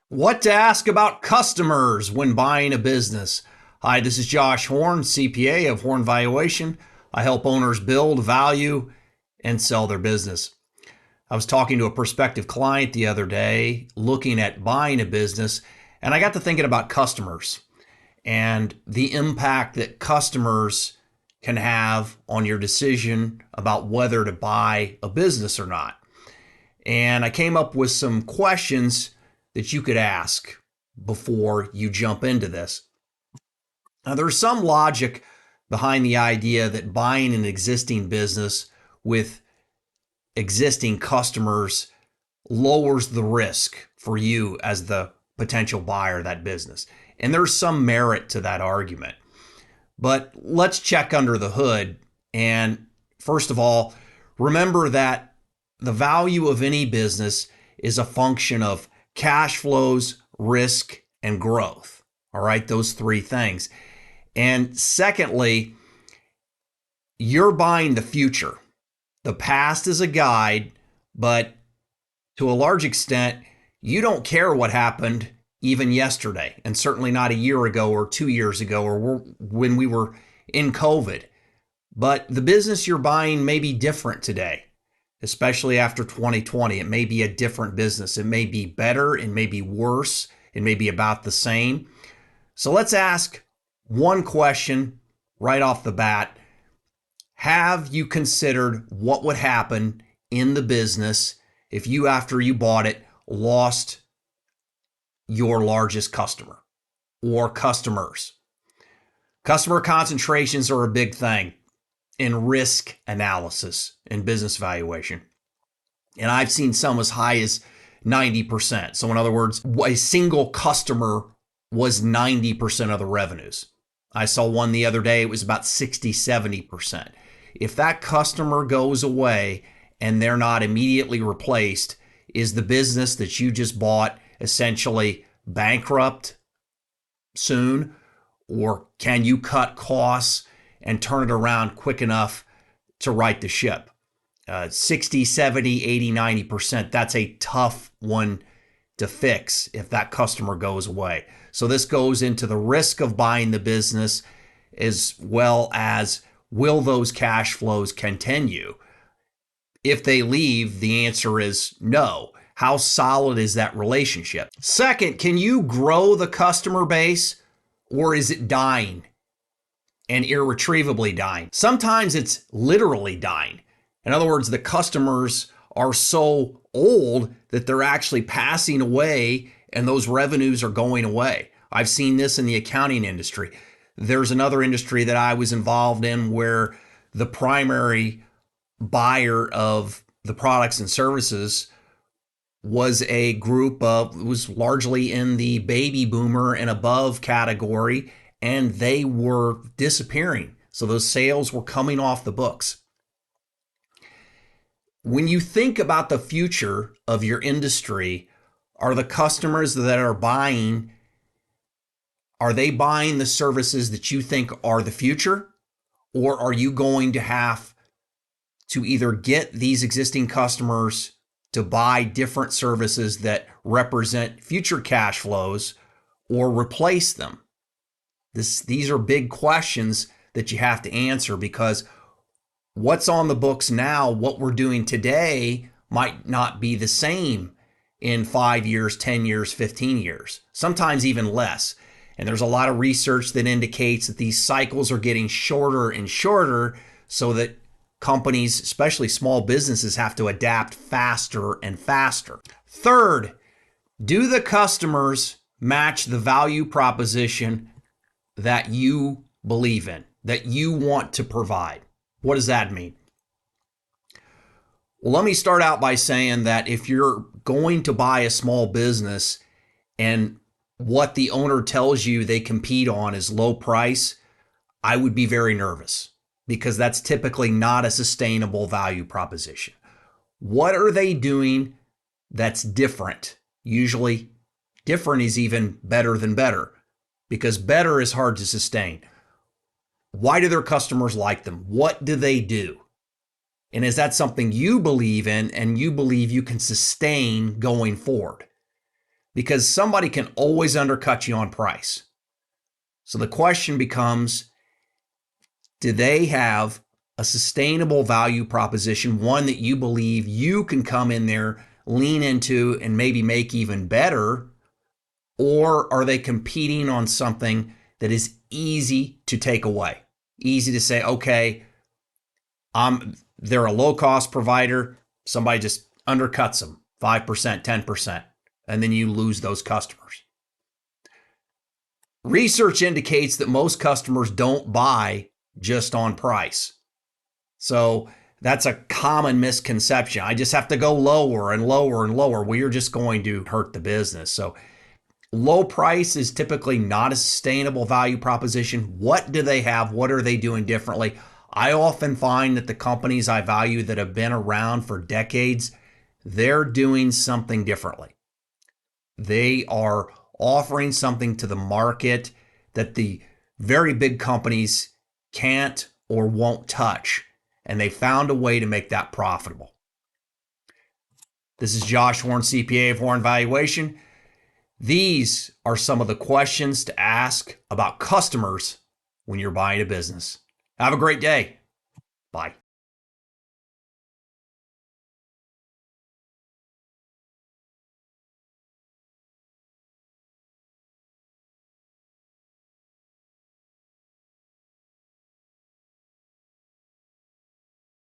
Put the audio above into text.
What to ask about customers when buying a business. Hi, this is Josh Horn, CPA of Horn Valuation. I help owners build, value, and sell their business. I was talking to a prospective client the other day looking at buying a business, and I got to thinking about customers and the impact that customers can have on your decision about whether to buy a business or not. And I came up with some questions that you could ask before you jump into this. Now, there's some logic behind the idea that buying an existing business with existing customers lowers the risk for you as the potential buyer of that business. And there's some merit to that argument. But let's check under the hood. And first of all, remember that the value of any business is a function of cash flows, risk, and growth. All right, those three things. And secondly, you're buying the future. The past is a guide, but to a large extent, you don't care what happened even yesterday, and certainly not a year ago or 2 years ago or when we were in COVID. But the business you're buying may be different today, especially after 2020. It may be a different business. It may be better. It may be worse. It may be about the same. So let's ask one question right off the bat. Have you considered what would happen in the business if you, after you bought it, lost your largest customer or customers? Customer concentrations are a big thing in risk analysis and business valuation. And I've seen some as high as 90%. So in other words, a single customer was 90% of the revenues. I saw one the other day, it was about 60, 70%. If that customer goes away and they're not immediately replaced, is the business that you just bought essentially bankrupt soon? Or can you cut costs and turn it around quick enough to right the ship? 60, 70, 80, 90%, that's a tough one to fix if that customer goes away. So this goes into the risk of buying the business as well as will those cash flows continue? If they leave, the answer is no. How solid is that relationship? Second, can you grow the customer base, or is it dying and irretrievably dying? Sometimes it's literally dying. In other words, the customers are so old that they're actually passing away and those revenues are going away. I've seen this in the accounting industry. There's another industry that I was involved in where the primary buyer of the products and services was a group was largely in the baby boomer and above category, and they were disappearing. So those sales were coming off the books. When you think about the future of your industry, are the customers that are buying, are they buying the services that you think are the future? Or are you going to have to either get these existing customers to buy different services that represent future cash flows or replace them? These are big questions that you have to answer, because what's on the books now, what we're doing today, might not be the same in 5 years, 10 years, 15 years, sometimes even less. And there's a lot of research that indicates that these cycles are getting shorter and shorter, so that companies, especially small businesses, have to adapt faster and faster. Third, do the customers match the value proposition that you believe in, that you want to provide? What does that mean? Well, let me start out by saying that if you're going to buy a small business and what the owner tells you they compete on is low price, I would be very nervous, because that's typically not a sustainable value proposition. What are they doing that's different? Usually different is even better than better, because better is hard to sustain. Why do their customers like them? What do they do? And is that something you believe in and you believe you can sustain going forward? because somebody can always undercut you on price. So the question becomes, do they have a sustainable value proposition, one that you believe you can come in there, lean into, and maybe make even better? Or are they competing on something that is easy to take away? Easy to say, okay, they're a low-cost provider. Somebody just undercuts them 5%, 10%, and then you lose those customers. Research indicates that most customers don't buy just on price. So that's a common misconception. I just have to go lower and lower and lower. Well, you're just going to hurt the business. So low price is typically not a sustainable value proposition. What do they have? What are they doing differently? I often find that the companies I value that have been around for decades, they're doing something differently. They are offering something to the market that the very big companies can't or won't touch. And they found a way to make that profitable. This is Josh Horn, CPA of Horn Valuation. These are some of the questions to ask about customers when you're buying a business. Have a great day. Bye.